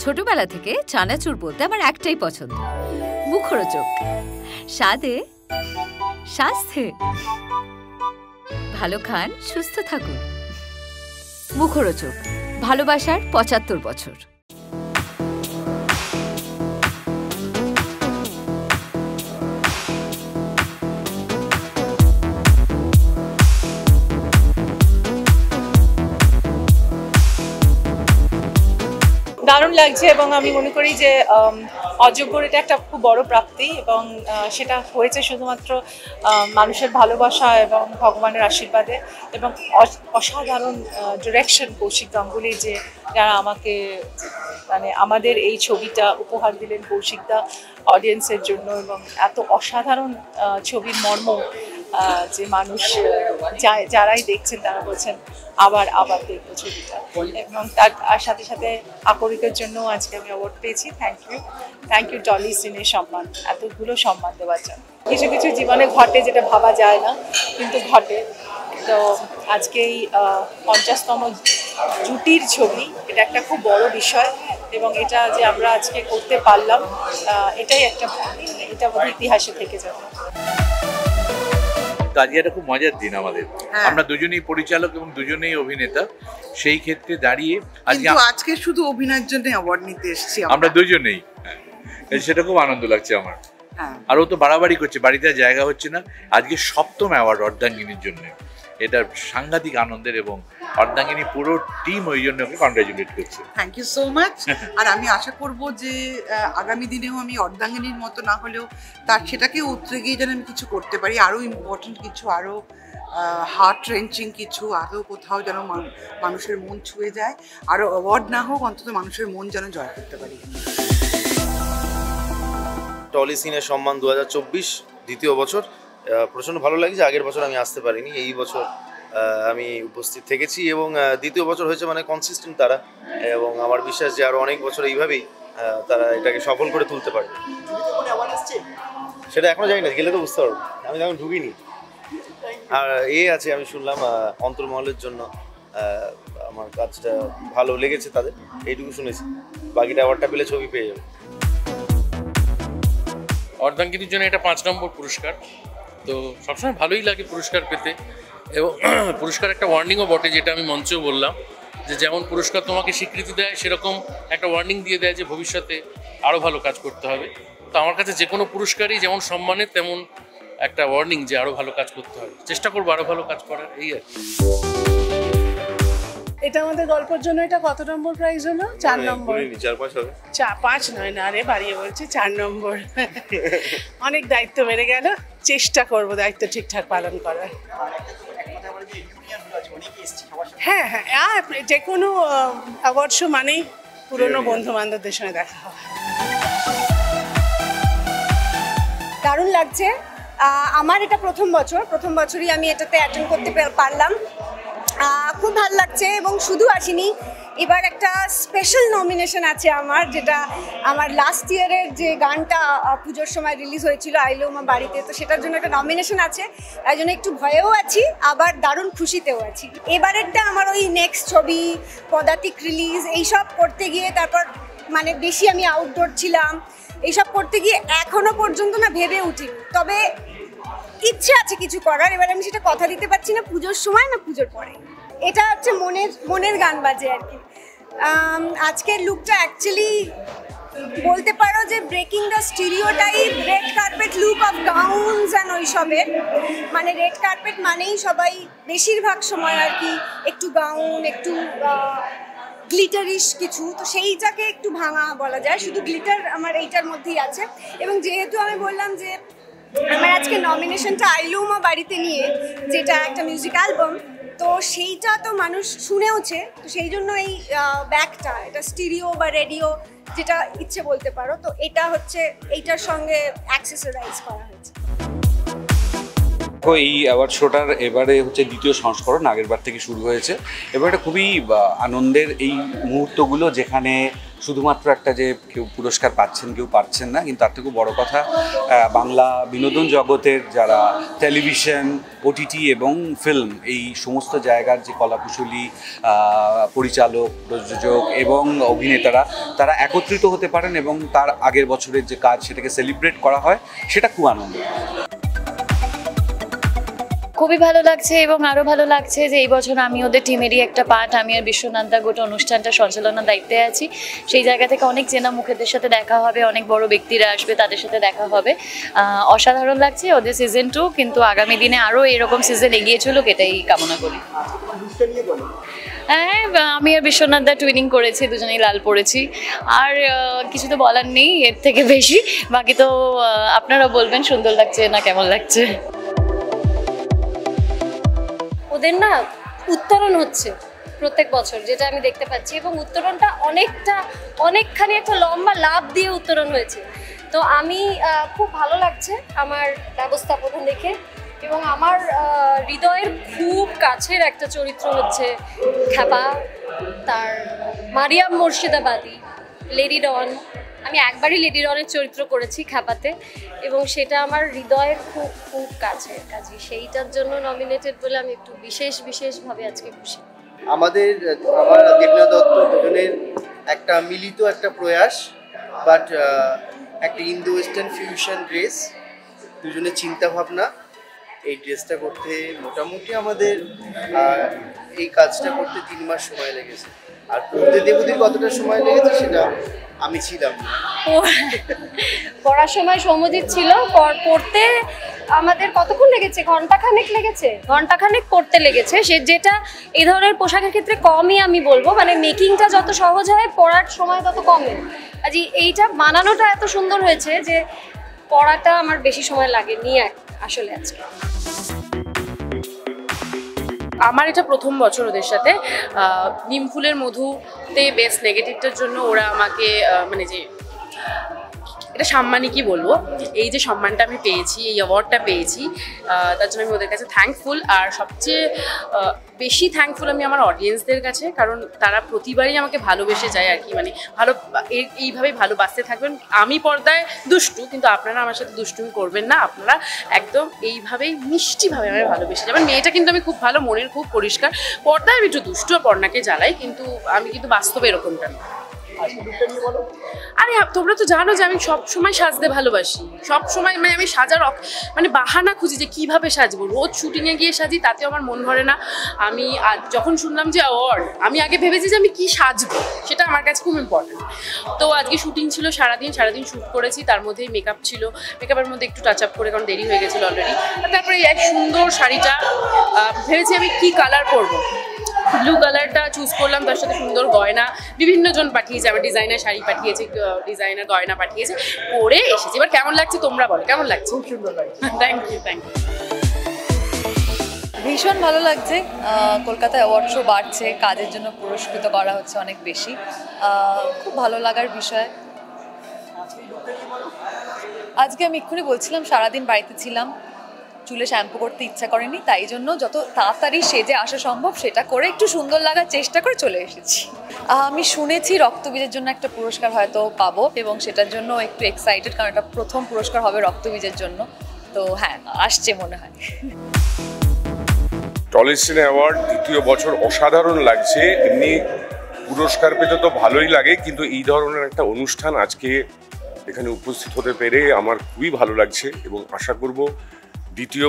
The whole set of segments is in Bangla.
ছোটবেলা থেকে চানাচুর বলতে আমার একটাই পছন্দ, মুখরোচক। স্বাদে, স্বাস্থ্যে। ভালো খান, সুস্থ থাকুন। মুখরোচক, ভালোবাসার ৭৫ বছর। দারুণ লাগছে এবং আমি মনে করি যে অযোগ্যর এটা একটা খুব বড় প্রাপ্তি এবং সেটা হয়েছে শুধুমাত্র মানুষের ভালোবাসা এবং ভগবানের আশীর্বাদে এবং অসাধারণ ডিরেকশন কৌশিক গাঙ্গুলি, যে যারা আমাকে মানে আমাদের এই ছবিটা উপহার দিলেন কৌশিকদা অডিয়েন্সের জন্য, এবং এত অসাধারণ ছবির মর্ম যে মানুষ যারাই দেখছেন তারা বলছেন আবার আবার দেখবো ছবিটা, এবং তার সাথে সাথে আকরিকের জন্য আজকে আমি অ্যাওয়ার্ড পেয়েছি। থ্যাংক ইউ টলি সিনে সম্মান, এতগুলো সম্মান দেওয়ার জন্য। কিছু কিছু জীবনে ঘটে যেটা ভাবা যায় না কিন্তু ঘটে। তো আজকে এই ৫০তম জুটির ছবি, এটা একটা খুব বড় বিষয় এবং এটা যে আমরা আজকে করতে পারলাম এটাই একটা, এটা ইতিহাসে থেকে যাবে। আজকে একটা খুব মজার দিন আমাদের, আমরা দুজনেই পরিচালক এবং দুজনেই অভিনেতা। সেই ক্ষেত্রে দাঁড়িয়ে আজকে শুধু অভিনয়ের জন্য অ্যাওয়ার্ড নিতে এসেছি আমরা দুজনেই, সেটা খুব আনন্দ লাগছে আমার। আর ও তো বাড়াবাড়ি করছে, বাড়িতে জায়গা হচ্ছে না। আজকে ৭ম অ্যাওয়ার্ড অর্ধাঙ্গিনীর জন্য, এটা সাংঘাতিক আনন্দের এবং অর্ধাঙ্গিনী পুরো টিম ওই জন্য ওকে কনগ্রাচুলেট করছে। Thank you so much. আর আমি আশা করব যে আগামী দিনেও আমি অর্ধাঙ্গিনীর মতো না হলেও তার সেটাকে উতরে গিয়ে যেন আমি কিছু করতে পারি, আরও ইম্পর্টেন্ট কিছু, আরও হার্ট রেঞ্চিং কিছু, আরও কোথাও যেন মানুষের মন ছুঁয়ে যায়, আরও অ্যাওয়ার্ড না হোক অন্তত মানুষের মন যেন জয় করতে পারি। টলি সিনের সম্মান ২০২৪ দ্বিতীয় বছর, প্রচণ্ড ভালো লাগছে। আগের বছর আমি আসতে পারিনি, এই বছর আমি উপস্থিত থেকেছি এবং দ্বিতীয় বছর হয়েছে মানে কনসিস্টেন্ট তারা, এবং আমার বিশ্বাস যে আরও অনেক বছর এইভাবেই তারা এটাকে সফল করে তুলতে পারবে। সেটা এখনও জানি না, গেলে তো বুঝতে পারবো, আমি এখন ঢুকিনি। আর আছে আমি শুনলাম অন্তর্মহলের জন্য আমার কাজটা ভালো লেগেছে তাদের, এইটুকু শুনেছি। বাকিটা অ্যাওয়ার্ডটা পেলে ছবি পেয়ে যাবে। অর্ধাঙ্গিনীর জন্য এটা ৫ নম্বর পুরস্কার, তো সবসময় ভালোই লাগে পুরস্কার পেতে। এবং পুরস্কার একটা ওয়ার্নিংও বটে, যেটা আমি মঞ্চেও বললাম, যে যেমন পুরস্কার তোমাকে স্বীকৃতি দেয় সেরকম একটা ওয়ার্নিং দিয়ে দেয় যে ভবিষ্যতে আরও ভালো কাজ করতে হবে। তো আমার কাছে যে কোনো পুরস্কারই যেমন সম্মানের তেমন একটা ওয়ার্নিং, যে আরও ভালো কাজ করতে হবে, চেষ্টা করবো আরও ভালো কাজ করার, এই আর কি। এটা আমাদের গল্পের জন্য এটা কত নম্বর প্রাইজ হলো? ৪ নম্বর। ৪-৫ হবে। ৫ নয় না রে, বাড়িয়ে বলছি ৪ নম্বর। অনেক দায়িত্ব বেড়ে গেল, চেষ্টা করব দায়িত্ব ঠিকঠাক পালন করার। হ্যাঁ হ্যাঁ, যে কোনো অ্যাওয়ার্ড শো মানেই পুরনো বন্ধু বান্ধবদের সঙ্গে দেখা হয়। দারুণ লাগছে। আমার এটা প্রথম বছরই আমি এটাতে অ্যাটেন্ড করতে পারলাম। খুব ভালো লাগছে এবং শুধু আসিনি, এবার একটা স্পেশাল নমিনেশন আছে আমার, যেটা আমার লাস্ট ইয়ারের যে গানটা পুজোর সময় রিলিজ হয়েছিল আইলো মা বাড়িতে, তো সেটার জন্য একটা নমিনেশন আছে। তাই জন্য একটু ভয়েও আছি, আবার দারুণ খুশিতেও আছি। এবারেরটা আমার ওই নেক্সট ছবি পদাতিক রিলিজ এইসব করতে গিয়ে, তারপর মানে বেশি আমি আউটডোর ছিলাম, এইসব করতে গিয়ে এখনো পর্যন্ত না ভেবে উঠিনি। তবে ইচ্ছে আছে কিছু করার, এবার আমি সেটা কথা দিতে পারছি না পুজোর সময় না পুজোর পরে। এটা হচ্ছে মনের গান বাজে আর কি। আজকের লুকটা অ্যাকচুয়ালি বলতে পারো যে breaking the stereotype red carpet look of gowns and ওইসবের। মানে রেড কার্পেট মানেই সবাই বেশিরভাগ সময় আর কি একটু গাউন, একটু গ্লিটারিশ কিছু, তো সেইটাকে একটু ভাঙা বলা যায়। শুধু গ্লিটার আমার এইটার মধ্যেই আছে। এবং যেহেতু আমি বললাম যে আমার আজকে নমিনেশনটা আইলো মা বাড়িতে নিয়ে, যেটা একটা মিউজিক অ্যালবাম, তো সেইটা তো মানুষ শুনেওছে, তো সেই জন্য এই ব্যাগটা, এটা স্টিরিও বা রেডিও যেটা ইচ্ছে বলতে পারো, তো এটা হচ্ছে এইটার সঙ্গে অ্যাক্সেসরাইজ করা হয়েছে। তো এই অ্যাওয়ার্ড শোটার এবারে হচ্ছে দ্বিতীয় সংস্করণ, আগের বার থেকে শুরু হয়েছে। এবার এটা খুবই আনন্দের এই মুহূর্তগুলো, যেখানে শুধুমাত্র একটা যে কেউ পুরস্কার পাচ্ছেন কেউ পাচ্ছেন না, কিন্তু তার থেকেও বড় কথা বাংলা বিনোদন জগতের যারা টেলিভিশন, ওটিটি এবং ফিল্ম এই সমস্ত জায়গার যে কলাকুশলী পরিচালক, প্রযোজক এবং অভিনেতারা তারা একত্রিত হতে পারেন এবং তার আগের বছরের যে কাজ সেটাকে সেলিব্রেট করা হয়, সেটা খুব আনন্দ। খুবই ভালো লাগছে এবং আরও ভালো লাগছে যে এই বছর আমি ওদের টিমেরই একটা পার্ট। আমি আর বিশ্বনাথ দা গোটা অনুষ্ঠানটা সঞ্চালনার দায়িত্বে আছি। সেই জায়গা থেকে অনেক চেনা মুখেদের সাথে দেখা হবে, অনেক বড় ব্যক্তিরা আসবে, তাদের সাথে দেখা হবে। অসাধারণ লাগছে ওদের সিজন 2, কিন্তু আগামী দিনে আরও এরকম সিজন এগিয়ে চলুক, এটাই কামনা করি। হ্যাঁ, আমি আর বিশ্বনাথ দা টুইনিং করেছি, দুজনেই লাল পড়েছি। আর কিছু তো বলার নেই এর থেকে বেশি, বাকি তো আপনারা বলবেন সুন্দর লাগছে না কেমন লাগছে। ওদের না উত্তরণ হচ্ছে প্রত্যেক বছর, যেটা আমি দেখতে পাচ্ছি, এবং উত্তরণটা অনেকখানি একটা লম্বা লাভ দিয়ে উত্তরণ হয়েছে। তো আমি খুব ভালো লাগছে আমার ব্যবস্থাপনা দেখে, এবং আমার হৃদয়ের খুব কাছের একটা চরিত্র হচ্ছে খ্যাপা, তার মারিয়াম মুর্শিদাবাদী, লেডি ডন। আমি একবারই লেডি ডনের চরিত্র করেছি খ্যাপাতে, এবং সেটা আমার হৃদয়ের খুব খুব কাছের কাছে। সেইটার জন্য নমিনেটেড বলে আমি একটু বিশেষভাবে আজকে খুশি। আমার দেবনাথ দত্ত দুজনের একটা মিলিত একটা প্রয়াস, বাট একটা ইন্দো ওয়েস্টার্ন ফিউশন ড্রেস, দুজনের চিন্তাভাবনা। এই ড্রেসটা করতে মোটামুটি আমাদের এই কাজটা করতে 3 মাস সময় লেগেছে। আর পড়তে দেবুদির কতটা সময় লেগেছে সেটা আমি ছিলাম না। পড়ার সময় সৌম্যজিৎ ছিল, পড়তে আমাদের কতক্ষণ লেগেছে? ঘন্টাখানেক পড়তে লেগেছে। সে যেটা এই ধরনের পোশাকের ক্ষেত্রে কমই আমি বলবো, মানে মেকিংটা যত সহজ হয় পড়ার সময় তত কমে। আজ এইটা বানানোটা এত সুন্দর হয়েছে যে পড়াটা আমার বেশি সময় লাগেনি আসলে আজকে। আমার এটা প্রথম বছর ওদের সাথে। নিমফুলের মধুতে বেস্ট নেগেটিভটার জন্য ওরা আমাকে মানে যে এটা সম্মানই কি বলবো, এই যে সম্মানটা আমি পেয়েছি, এই অ্যাওয়ার্ডটা পেয়েছি, তার জন্য আমি ওদের কাছে থ্যাঙ্কফুল। আর সবচেয়ে বেশি থ্যাঙ্কফুল আমি আমার অডিয়েন্সদের কাছে, কারণ তারা প্রতিবারই আমাকে ভালোবেসে যায় আর কি, মানে এইভাবেই ভালোবাসতে থাকবেন। আমি পর্দায় দুষ্টু, কিন্তু আপনারা আমার সাথে দুষ্টুমি করবেন না, আপনারা একদম এইভাবেই মিষ্টিভাবে আমায় ভালোবেসে যাবেন। মেয়েটা কিন্তু আমি খুব ভালো, মনের খুব পরিষ্কার। পর্দায় আমি একটু দুষ্টু আর পর্ণাকে জ্বালাই, কিন্তু আমি কিন্তু বাস্তবে এরকমটা না। আরে তোমরা তো জানো যে আমি সবসময় সাজতে ভালোবাসি, সবসময় মানে আমি সাজার মানে বাহানা খুঁজি যে কিভাবে সাজবো। রোজ শুটিংয়ে গিয়ে সাজি, তাতেও আমার মন ভরে না। আমি যখন শুনলাম যে অ্যাওয়ার্ড, আমি আগে ভেবেছি যে আমি কি সাজবো, সেটা আমার কাছে খুব ইম্পর্টেন্ট। তো আজকে শুটিং ছিল, সারাদিন শ্যুট করেছি, তার মধ্যেই মেকআপ ছিল, মেকআপের মধ্যে একটু টাচ আপ করে, কারণ দেরি হয়ে গেছিলো অলরেডি। আর তারপরে এই সুন্দর শাড়িটা ভেবেছি আমি কি কালার পরবো, ব্লু কালারটা চুজ করলাম, তার সাথে সুন্দর গয়না বিভিন্ন জন পাঠিয়েছে, আমার ডিজাইনার শাড়ি পাঠিয়েছে, ডিজাইনার গয়না পাঠিয়েছে, পরে এসেছি। এবার কেমন লাগছে তোমরা বলো, কেমন লাগছে? খুব সুন্দর লাগছে। Thank you. ভীষণ ভালো লাগছে। কলকাতা অ্যাওয়ার্ড শো বাড়ছে, কাজের জন্য পুরস্কৃত করা হচ্ছে অনেক বেশি, খুব ভালো লাগার বিষয়। আজকে আমি এক্ষুনি বলছিলাম সারাদিন বাড়িতে ছিলাম, চুলে শ্যাম্পু করতে ইচ্ছা করেনি, তাই জন্য যত তাড়াতাড়ি সেজে আসা সম্ভব সেটা করে একটু সুন্দর লাগার চেষ্টা করে চলে এসেছি। আমি শুনেছি রক্তবীজের জন্য একটা পুরস্কার হয়তো পাবো, এবং সেটার জন্য একটু এক্সাইটেড, কারণ এটা প্রথম পুরস্কার হবে রক্তবীজের জন্য। তো হ্যাঁ, আসছে মনে হয়। টলিউড সিনে অ্যাওয়ার্ড দ্বিতীয় বছর অসাধারণ লাগছে। এমনি পুরস্কার পেতে তো ভালোই লাগে, কিন্তু এই ধরনের একটা অনুষ্ঠান আজকে এখানে উপস্থিত হতে পেরে আমার খুবই ভালো লাগছে, এবং আশা করব দ্বিতীয়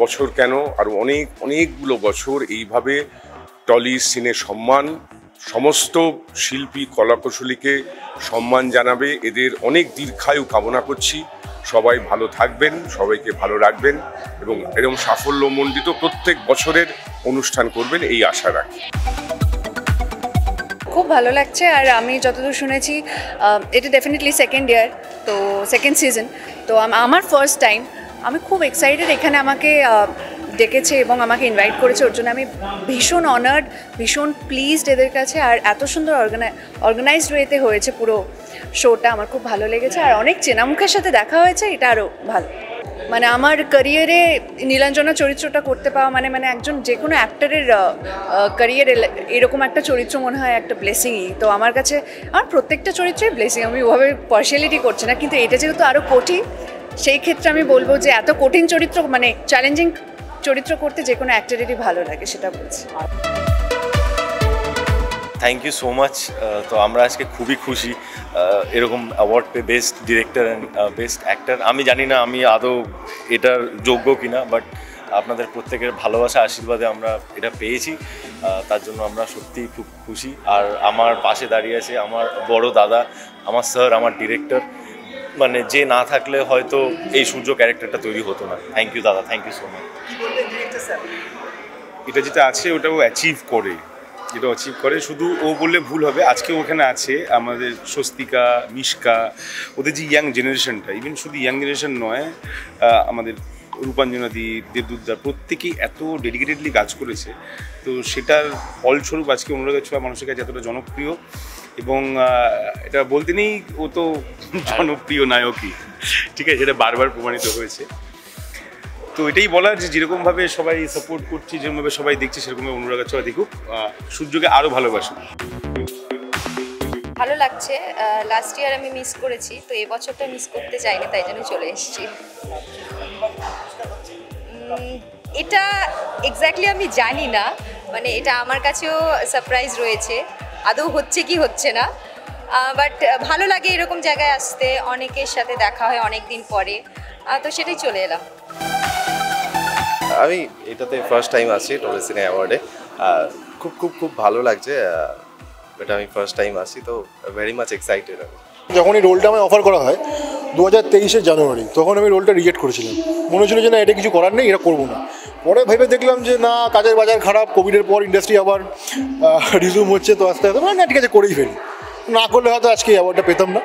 বছর কেন আরও অনেকগুলো বছর এইভাবে টলিউড সিনে সম্মান, সমস্ত শিল্পী কলাকুশলীকে সম্মান জানাবে। এদের অনেক দীর্ঘায়ু কামনা করছি। সবাই ভালো থাকবেন, সবাইকে ভালো রাখবেন, এবং এরকম সাফল্যমণ্ডিত প্রত্যেক বছরের অনুষ্ঠান করবেন এই আশা রাখি। খুব ভালো লাগছে। আর আমি যতদূর শুনেছি এটা ডেফিনেটলি সেকেন্ড ইয়ার, তো সেকেন্ড সিজন, তো আমার ফার্স্ট টাইম। আমি খুব এক্সাইটেড, এখানে আমাকে ডেকেছে এবং আমাকে ইনভাইট করেছে, ওর জন্য আমি ভীষণ অনার্ড, ভীষণ প্লিজড এদের কাছে। আর এত সুন্দর অর্গানাইজড ওয়েতে হয়েছে পুরো শোটা, আমার খুব ভালো লেগেছে। আর অনেক চেনা মুখের সাথে দেখা হয়েছে, এটা আরও ভালো। মানে আমার ক্যারিয়ারে নীলাঞ্জনা চরিত্রটা করতে পাওয়া মানে মানে একজন যে কোনো অ্যাক্টরের ক্যারিয়ারে এরকম একটা চরিত্র মনে হয় একটা ব্লেসিংই। তো আমার কাছে আমার প্রত্যেকটা চরিত্রই ব্লেসিং, আমি ওভাবে পার্শিয়ালিটি করছি না, কিন্তু এটা যেহেতু আরও কঠিন, সেই ক্ষেত্রে আমি বলবো যে এত কঠিন চরিত্র মানে চ্যালেঞ্জিং চরিত্র করতে যে কোনো অ্যাক্টরেরই ভালো লাগে, সেটা বলছি। Thank you so much. তো আমরা আজকে খুবই খুশি এরকম অ্যাওয়ার্ড পেয়ে, best director and best actor. আমি জানি না আমি আদৌ এটার যোগ্য কিনা, বাট আপনাদের প্রত্যেকের ভালোবাসা আশীর্বাদে আমরা এটা পেয়েছি, তার জন্য আমরা সত্যিই খুব খুশি। আর আমার পাশে দাঁড়িয়ে আছে আমার বড় দাদা, আমার স্যার, আমার ডিরেক্টর, মানে যে না থাকলে হয়তো এই সূর্য ক্যারেক্টারটা তৈরি হতো না। থ্যাংক ইউ দাদা, থ্যাংক ইউ সো মাচ। এটা যেটা আছে ওটাও অ্যাচিভ করে, যেটা অ্যাচিভ করে, শুধু ও বললে ভুল হবে। আজকে ওখানে আছে আমাদের স্বস্তিকা, মিশকা, ওদের যে ইয়াং জেনারেশনটা, ইভেন শুধু ইয়াং জেনারেশন নয়, আমাদের রূপাঞ্জনাদি, দেবদূতদা, প্রত্যেকেই এত ডেডিকেটেডলি কাজ করেছে। তো সেটার ফলস্বরূপ আজকে অনুরাগের ছোঁয়া মানুষের কাছে এতটা জনপ্রিয়, এবং এটা বলতে নেই ও তো জনপ্রিয় নায়কই, ঠিক আছে, সেটা বারবার প্রমাণিত হয়েছে। তো এটাই বলার যে যেরকমভাবে সবাই সাপোর্ট করছি, যেরকমভাবে সবাই দেখছে, সেরকমভাবে অনুরাগের ছোঁয়া দেখুক, সূর্যকে আরও ভালোবাসুক। ভালো লাগছে, লাস্ট ইয়ার আমি মিস করেছি, তো এবছরটা মিস করতে চাইনি, তাই জন্য চলে এসেছি। এটা এক্স্যাক্টলি আমি জানি না, মানে এটা আমার কাছেও সারপ্রাইজ রয়েছে, আদৌ হচ্ছে কি হচ্ছে না, বাট ভালো লাগে এরকম জায়গায় আসতে, অনেকের সাথে দেখা হয় অনেক দিন পরে, তো সেটাই চলে এলাম। আমি এটাতে ফার্স্ট টাইম আছি টোরে সিনে অ্যাওয়ার্ডে, খুব খুব খুব ভালো লাগছে, এটা আমি ফার্স্ট টাইম আসি, তো ভেরি মাচ এক্সাইটেড। আমি যখন এই রোলটা আমায় অফার করা হয় 2023 জানুয়ারি, তখন আমি রোলটা রিজেক্ট করেছিলাম। মনে হচ্ছিল যে না, এটা কিছু করার নেই, এটা করবো না। পরে ভেবে দেখলাম যে না, কাজের বাজার খারাপ, কোভিডের পর ইন্ডাস্ট্রি আবার রিজুম হচ্ছে, তো আস্তে আস্তে না, ঠিক আছে, করেই ফেলি, না করলে হয়তো আজকে অ্যাওয়ার্ডটা পেতাম না।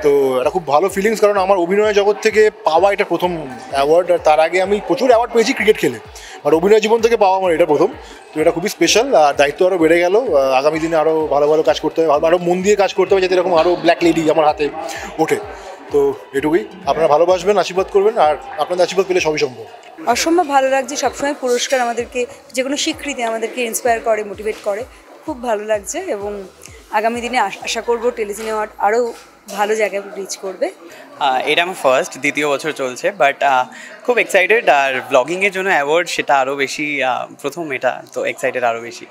তো এটা খুব ভালো ফিলিংস, কারণ আমার অভিনয় জগৎ থেকে পাওয়া এটা প্রথম অ্যাওয়ার্ড। আর তার আগে আমি প্রচুর অ্যাওয়ার্ড পেয়েছি ক্রিকেট খেলে, আর অভিনয় জীবন থেকে পাওয়া আমার এটা প্রথম। তো এটা খুবই স্পেশাল, আর দায়িত্ব আরও বেড়ে গেল। আগামী দিনে আরও ভালো ভালো কাজ করতে হবে, আরও মন দিয়ে কাজ করতে হবে, যাতে এরকম আরও ব্ল্যাক লেডি আমার হাতে ওঠে। তো এটুকুই, আপনারা ভালোবাসবেন, আশীর্বাদ করবেন, আর আপনাদের আশীর্বাদ পেলে সবই সম্ভব। অসম্ভব ভালো লাগছে, সবসময় পুরস্কার আমাদেরকে, যে কোনো স্বীকৃতি আমাদেরকে ইন্সপায়ার করে, মোটিভেট করে, খুব ভালো লাগছে। এবং আগামী দিনে আশা করব টেলিসিনে অ্যাওয়ার্ড আরও ভালো জায়গায় রিচ করবে। এটা আমার ফার্স্ট, দ্বিতীয় বছর চলছে, বাট খুব এক্সাইটেড। আর ব্লগিংয়ের জন্য অ্যাওয়ার্ড, সেটা আরও বেশি, প্রথম এটা, তো এক্সাইটেড আরও বেশি।